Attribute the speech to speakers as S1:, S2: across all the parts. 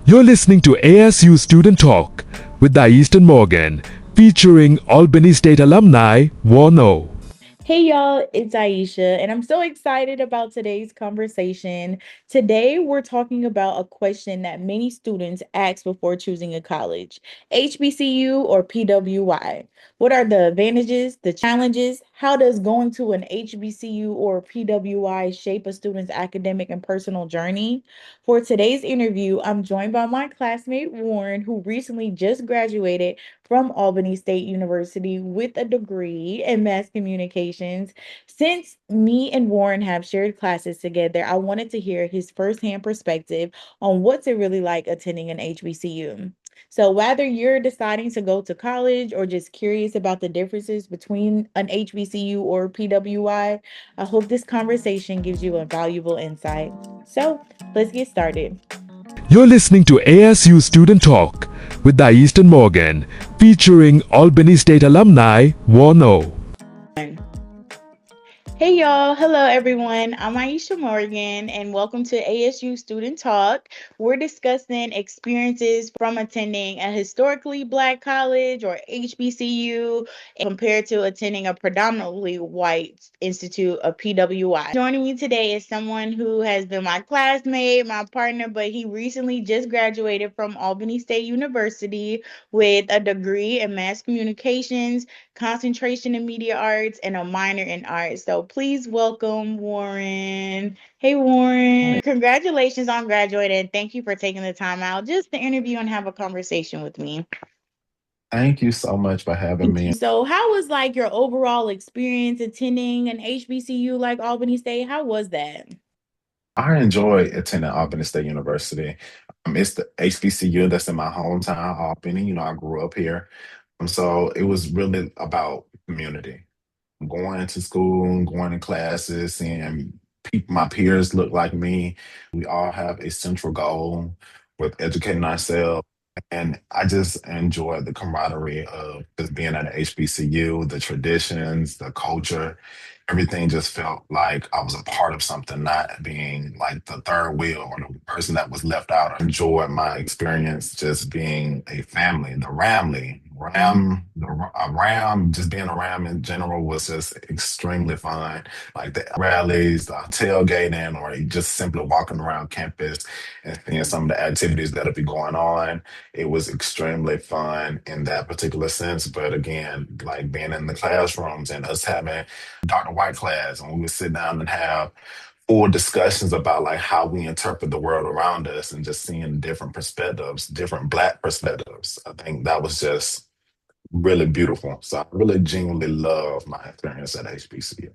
S1: You're listening to ASU Student Talk with Aisha and Morgan, featuring Albany State alumni Warno.
S2: Hey y'all, it's Aisha, and I'm so excited about today's conversation. Today, we're talking about a question that many students ask before choosing a college: HBCU or PWI? What are the advantages, the challenges? How does going to an HBCU or PWI shape a student's academic and personal journey? For today's interview, I'm joined by my classmate Warren, who recently just graduated from Albany State University with a degree in mass communications. Since me and Warren have shared classes together, I wanted to hear his firsthand perspective on what's it really like attending an HBCU. So, whether you're deciding to go to college or just curious about the differences between an HBCU or PWI, I hope this conversation gives you a valuable insight. So, let's get started.
S1: You're listening to ASU Student Talk with Aisha and Morgan, featuring Albany State alumni Warno.
S2: Hey y'all, hello everyone. I'm Aisha Morgan and welcome to ASU Student Talk. We're discussing experiences from attending a historically black college or HBCU compared to attending a predominantly white institute, a PWI. Joining me today is someone who has been my classmate, my partner, but he recently just graduated from Albany State University with a degree in mass communications, concentration in media arts, and a minor in art. So please welcome Warren. Hey, Warren. Congratulations on graduating. Thank you for taking the time out just to interview and have a conversation with me.
S3: Thank you so much for having
S2: Thank
S3: me.
S2: you. So, how was like your overall experience attending an HBCU like Albany State? How was that?
S3: I enjoy attending Albany State University. It's the HBCU that's in my hometown, Albany. I grew up here. So it was really about community. Going to school, going to classes, seeing people, my peers look like me. We all have a central goal with educating ourselves. And I just enjoy the camaraderie of just being at an HBCU, the traditions, the culture. Everything just felt like I was a part of something, not being like the third wheel or the person that was left out. I enjoyed my experience just being a family, the Ramley. Ram, just being a Ram in general was just extremely fun. Like the rallies, the tailgating, or just simply walking around campus and seeing some of the activities that'll be going on. It was extremely fun in that particular sense. But again, like being in the classrooms and us having Dr. White class, and we would sit down and have full discussions about like how we interpret the world around us and just seeing different perspectives, different Black perspectives. I think that was just really beautiful. So I really genuinely love my experience at HBCU.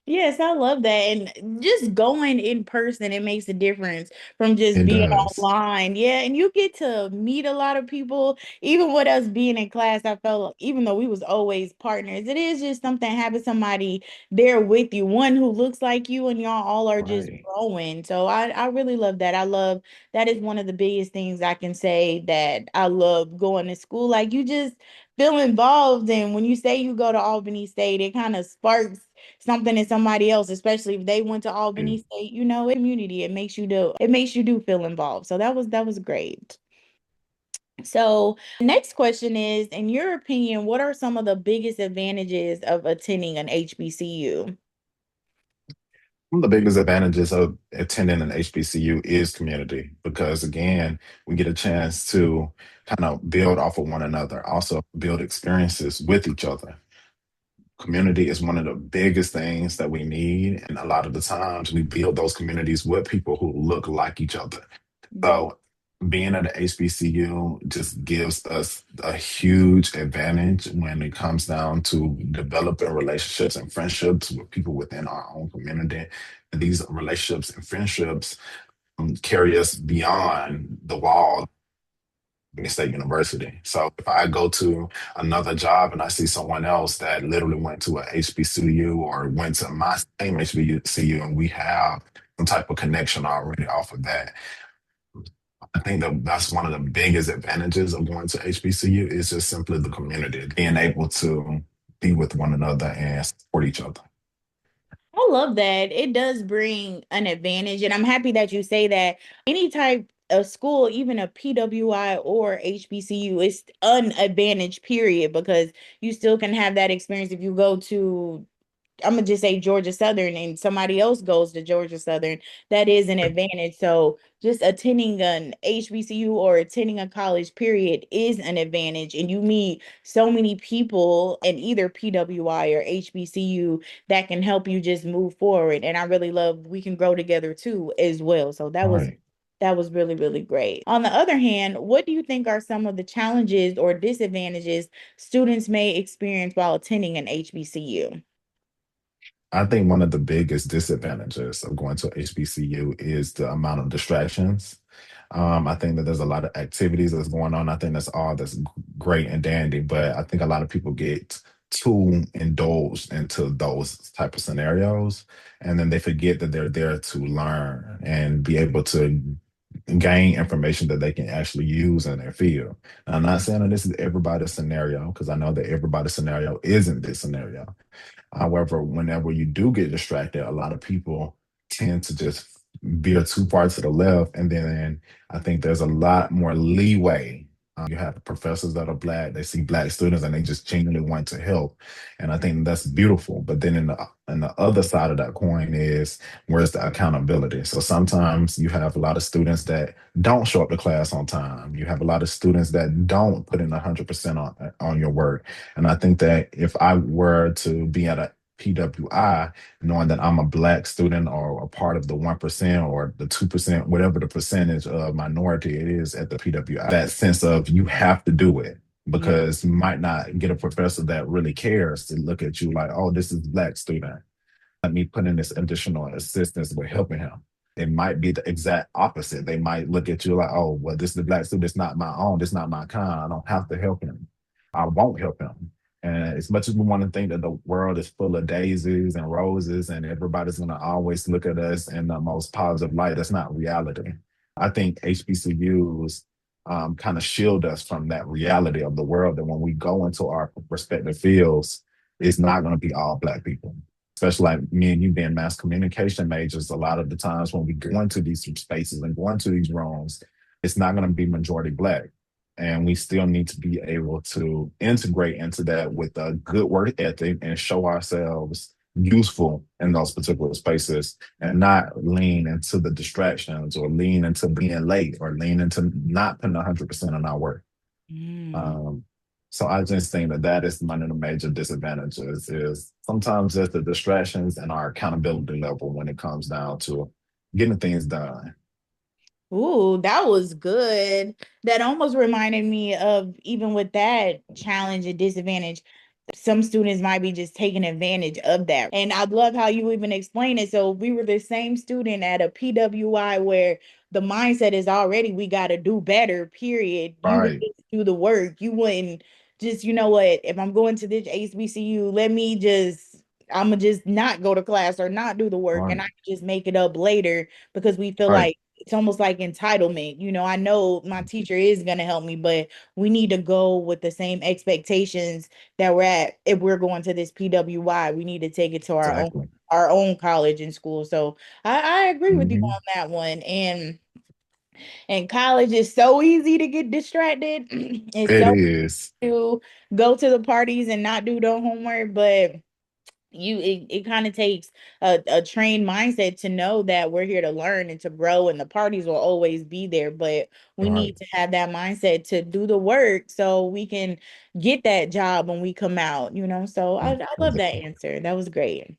S2: Yes, I love that. And just going in person, it makes a difference from just
S3: It
S2: being
S3: does.
S2: online. Yeah, and you get to meet a lot of people. Even with us being in class, I felt like, even though we was always partners, it is just something having somebody there with you, one who looks like you, and y'all all are just
S3: Right.
S2: growing. So I really love that. I love that is one of the biggest things I can say that I love going to school. Like you just feel involved, and when you say you go to Albany State, it kind of sparks something in somebody else, especially if they went to Albany State, community. It makes you do feel involved. So that was great. So next question is, in your opinion, what are some of the biggest advantages of attending an HBCU?
S3: One of the biggest advantages of attending an HBCU is community because, again, we get a chance to kind of build off of one another, also build experiences with each other. Community is one of the biggest things that we need. And a lot of the times we build those communities with people who look like each other.
S2: Mhm.
S3: So being at the HBCU just gives us a huge advantage when it comes down to developing relationships and friendships with people within our own community. And these relationships and friendships carry us beyond the wall State University. So if I go to another job and I see someone else that literally went to a HBCU or went to my same HBCU and we have some type of connection already off of that, I think that that's one of the biggest advantages of going to HBCU is just simply the community, being able to be with one another and support each other.
S2: I love that. It does bring an advantage, and I'm happy that you say that. Any type a school, even a PWI or HBCU, is an advantage, period, because you still can have that experience if you go to, I'm gonna just say Georgia Southern and somebody else goes to Georgia Southern, that is an advantage. So just attending an HBCU or attending a college period is an advantage. And you meet so many people in either PWI or HBCU that can help you just move forward. And I really love we can grow together too as well. So
S3: Right.
S2: that was really, really great. On the other hand, what do you think are some of the challenges or disadvantages students may experience while attending an HBCU?
S3: I think one of the biggest disadvantages of going to HBCU is the amount of distractions. I think that there's a lot of activities that's going on. I think that's great and dandy, but I think a lot of people get too indulged into those type of scenarios, and then they forget that they're there to learn and be able to gain information that they can actually use in their field. And I'm not saying that this is everybody's scenario because I know that everybody's scenario isn't this scenario. However, whenever you do get distracted, a lot of people tend to just veer too far to the left. And then I think there's a lot more leeway. You have professors that are Black, they see Black students and they just genuinely want to help. And I think that's beautiful. But then in the other side of that coin is where's the accountability? So sometimes you have a lot of students that don't show up to class on time. You have a lot of students that don't put in 100% on your work. And I think that if I were to be at a PWI, knowing that I'm a Black student or a part of the 1% or the 2%, whatever the percentage of minority it is at the PWI, that sense of you have to do it
S2: Yeah.
S3: because you might not get a professor that really cares to look at you like, oh, this is Black student. Let me put in this additional assistance with helping him. It might be the exact opposite. They might look at you like, oh, well, this is the Black student. It's not my own. This is not my kind. I don't have to help him. I won't help him. And as much as we want to think that the world is full of daisies and roses and everybody's going to always look at us in the most positive light, that's not reality. I think HBCUs kind of shield us from that reality of the world that when we go into our respective fields, it's not going to be all Black people. Especially like me and you being mass communication majors, a lot of the times when we go into these spaces and go into these rooms, it's not going to be majority Black. And we still need to be able to integrate into that with a good work ethic and show ourselves useful in those particular spaces and not lean into the distractions or lean into being late or lean into not putting 100% on our work.
S2: Mm.
S3: Um, so I just think that that is one of the major disadvantages is sometimes just the distractions and our accountability level when it comes down to getting things done.
S2: Ooh, that was good. That almost reminded me of even with that challenge and disadvantage, some students might be just taking advantage of that. And I love how you even explain it. So we were the same student at a PWI where the mindset is already we got to do better, period. You would
S3: Right,
S2: just do the work. You wouldn't just, you know what, if I'm going to this HBCU, I'm gonna just not go to class or not do the work and I
S3: right,
S2: can just make it up later because we feel
S3: right.
S2: like it's almost like entitlement. You know, I know my teacher is going to help me, but we need to go with the same expectations that we're at if we're going to this PWI. We need to take it to
S3: Exactly.
S2: our own college and school. So I agree with you
S3: Hmm.
S2: on that one. And college is so easy to get distracted. It's
S3: It
S2: so
S3: is.
S2: to go to the parties and not do the homework, but it kind of takes a trained mindset to know that we're here to learn and to grow and the parties will always be there, but we
S3: Right.
S2: need to have that mindset to do the work so we can get that job when we come out, you know. So I love that
S3: Exactly.
S2: answer. That was great.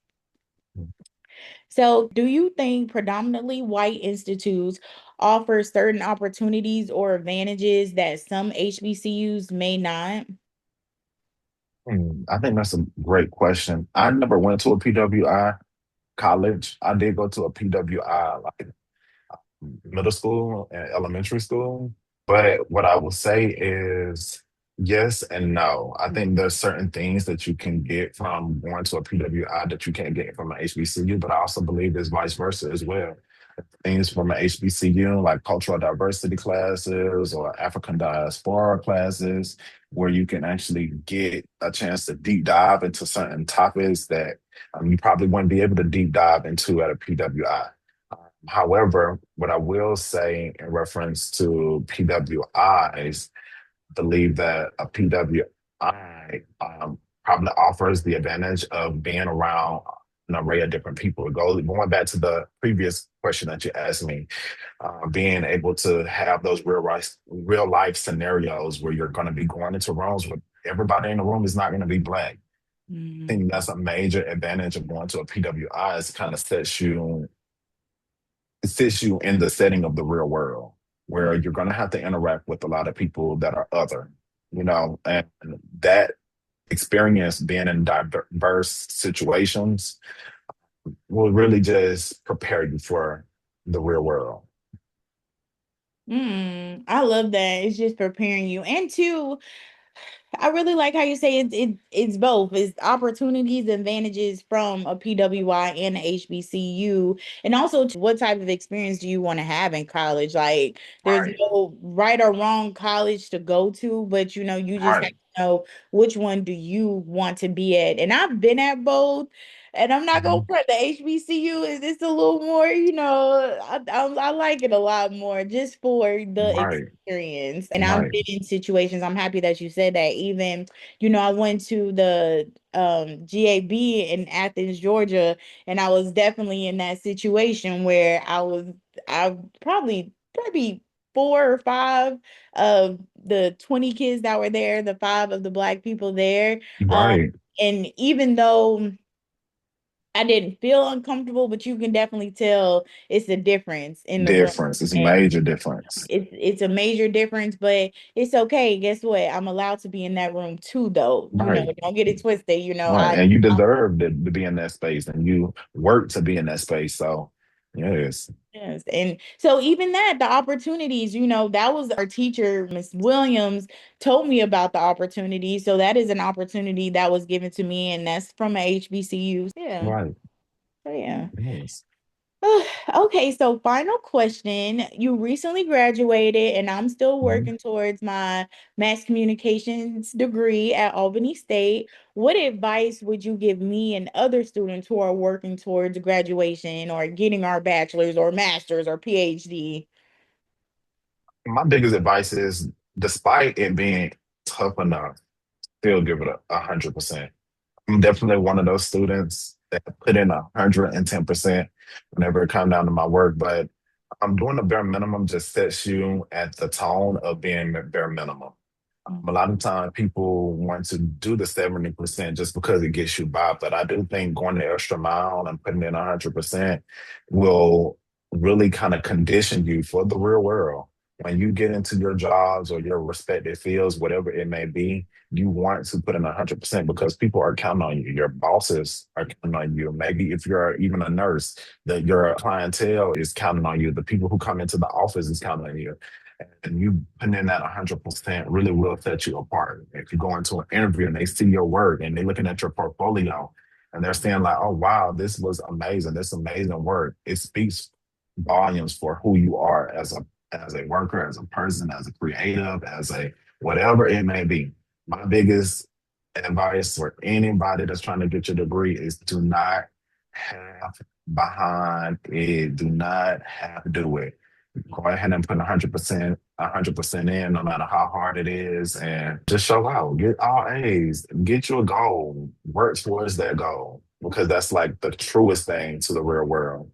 S2: So do you think predominantly white institutes offer certain opportunities or advantages that some HBCUs may not?
S3: I think that's a great question. I never went to a PWI college. I did go to a PWI like middle school and elementary school. But what I will say is yes and no. I think there's certain things that you can get from going to a PWI that you can't get from an HBCU, but I also believe there's vice versa as well. Things from an HBCU, like cultural diversity classes or African diaspora classes, where you can actually get a chance to deep dive into certain topics that you probably wouldn't be able to deep dive into at a PWI. However, what I will say in reference to PWIs, believe that a PWI probably offers the advantage of being around an array of different people. Going back to the previous question that you asked me, being able to have those real life scenarios where you're going to be going into rooms where everybody in the room is not going to be black. I
S2: Mhm.
S3: think that's a major advantage of going to a PWI. Is kind of sets you in the setting of the real world where you're going to have to interact with a lot of people that are other, and that experience being in diverse situations will really just prepare you for the real world.
S2: I love that. It's just preparing you. And two, I really like how you say it's both. It's opportunities, advantages from a PWI and a HBCU. And also what type of experience do you want to have in college? Like there's
S3: Right,
S2: no right or wrong college to go to, but you just have
S3: right.
S2: to know which one do you want to be at. And I've been at both. And I'm not gonna
S3: Mhm.
S2: front the HBCU is just a little more, I like it a lot more just for the
S3: Right,
S2: experience. And I've
S3: right,
S2: been in situations, I'm happy that you said that. Even, I went to the GAB in Athens, Georgia, and I was definitely in that situation where I probably four or five of the 20 kids that were there, the five of the black people there. Um,
S3: right.
S2: and even though I didn't feel uncomfortable, but you can definitely tell it's a difference in the room.
S3: Difference. It's a major difference.
S2: It's a major difference, but it's okay. Guess what? I'm allowed to be in that room too, though.
S3: Right,
S2: Don't get it twisted.
S3: right. And you deserve to be in that space and you work to be in that space. So, yes,
S2: yes. And so even that, the opportunities, that was our teacher, Miss Williams, told me about the opportunity. So that is an opportunity that was given to me, and that's from a HBCU. Yeah.
S3: right.
S2: So yeah.
S3: Yes.
S2: Okay, so final question. You recently graduated, and I'm still
S3: Mhm.
S2: working towards my mass communications degree at Albany State. What advice would you give me and other students who are working towards graduation or getting our bachelor's or master's or PhD?
S3: My biggest advice is, despite it being tough enough, still give it 100%. I'm definitely one of those students that put in 110% whenever it comes down to my work, but I'm doing the bare minimum just sets you at the tone of being bare minimum. A lot of times people want to do the 70% just because it gets you by, but I do think going the extra mile and putting in 100% will really kind of condition you for the real world. When you get into your jobs or your respective fields, whatever it may be, you want to put in 100% because people are counting on you. Your bosses are counting on you. Maybe if you're even a nurse, that your clientele is counting on you. The people who come into the office is counting on you, and you putting in that 100% really will set you apart. If you go into an interview and they see your work and they're looking at your portfolio and they're saying like, "Oh wow, this was amazing. This amazing work." It speaks volumes for who you are as a worker, as a person, as a creative, as a whatever it may be. My biggest advice for anybody that's trying to get your degree is do not have behind it. Do not have to do it. Go ahead and put 100% in, no matter how hard it is, and just show out. Get all A's. Get you a goal. Work towards that goal because that's like the truest thing to the real world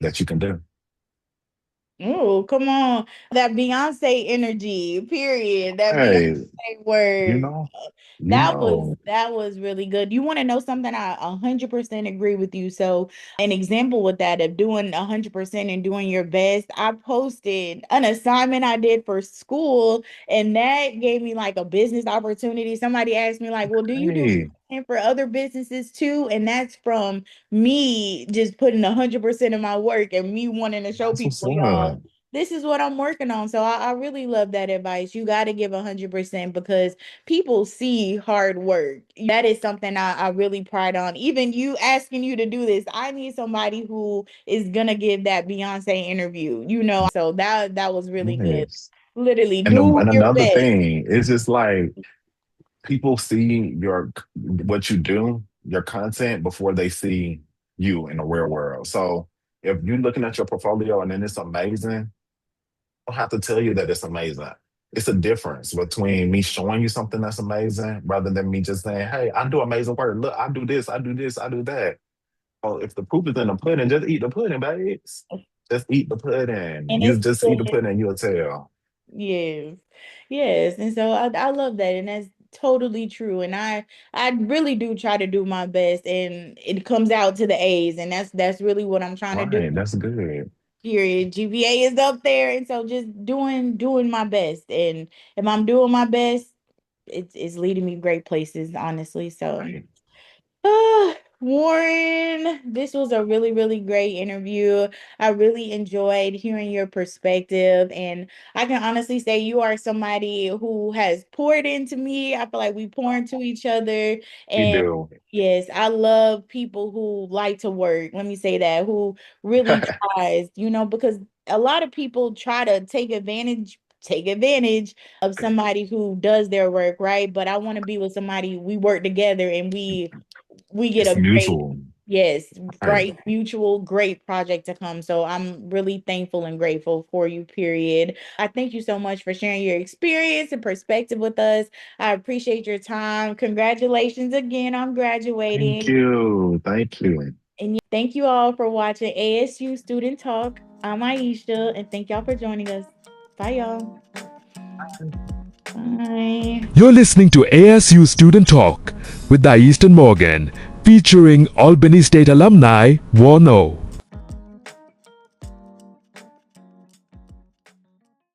S3: that you can do.
S2: Oh, come on. That Beyonce energy, period. That
S3: Hey,
S2: Beyonce
S3: you
S2: word.
S3: know, you
S2: That was
S3: know.
S2: that was really good. You want to know something? I 100% agree with you. So, an example with that of doing 100% and doing your best, I posted an assignment I did for school, and that gave me like a business opportunity. Somebody asked me like, "Well, do you do
S3: Hey,
S2: content for other businesses too?" And that's from me just putting 100% of my work and me wanting to show
S3: that's what's
S2: people, y'all,
S3: up.
S2: this is what I'm working on. So I really love that advice. You got to give 100% because people see hard work. That is something I really pride on. Even you asking you to do this, I need somebody who is gonna give that Beyonce interview, So that was really good.
S3: Yes.
S2: Literally,
S3: And
S2: do
S3: and
S2: your
S3: another
S2: best.
S3: thing, it's just like people see what you do, your content before they see you in the real world. So If you're looking at your portfolio and then it's amazing, I don't have to tell you that it's amazing. It's a difference between me showing you something that's amazing rather than me just saying, hey, I do amazing work. Look, I do this, I do this, I do that. Oh, if the proof is in the pudding, just eat the pudding, babes. Just eat the pudding.
S2: And
S3: You
S2: it's
S3: just eat the pudding, you'll tell.
S2: yes. Yes. And so I love that. And that's totally true. And I really do try to do my best and it comes out to the A's. And that's really what I'm trying to do.
S3: Right, that's good.
S2: Period. GPA is up there. And so just doing my best. And if I'm doing my best, it's leading me great places, honestly. So
S3: Right.
S2: Warren, this was a really, really great interview. I really enjoyed hearing your perspective, and I can honestly say you are somebody who has poured into me. I feel like we pour into each other,
S3: We
S2: and
S3: do.
S2: yes, I love people who like to work. Let me say that, who really tries, because a lot of people try to take advantage of somebody who does their work, right? But I want to be with somebody we work together and we get
S3: It's
S2: a great,
S3: mutual.
S2: yes,
S3: Right.
S2: great mutual great project to come. So I'm really thankful and grateful for you, period. I thank you so much for sharing your experience and perspective with us. I appreciate your time. Congratulations again on
S3: Thank
S2: graduating.
S3: you. Thank you.
S2: And thank you all for watching ASU Student Talk. I'm Aisha, and thank y'all for joining us. Bye, y'all. Bye.
S1: You're listening to ASU Student Talk with the Eastern Morgan, featuring Albany State alumni Warno.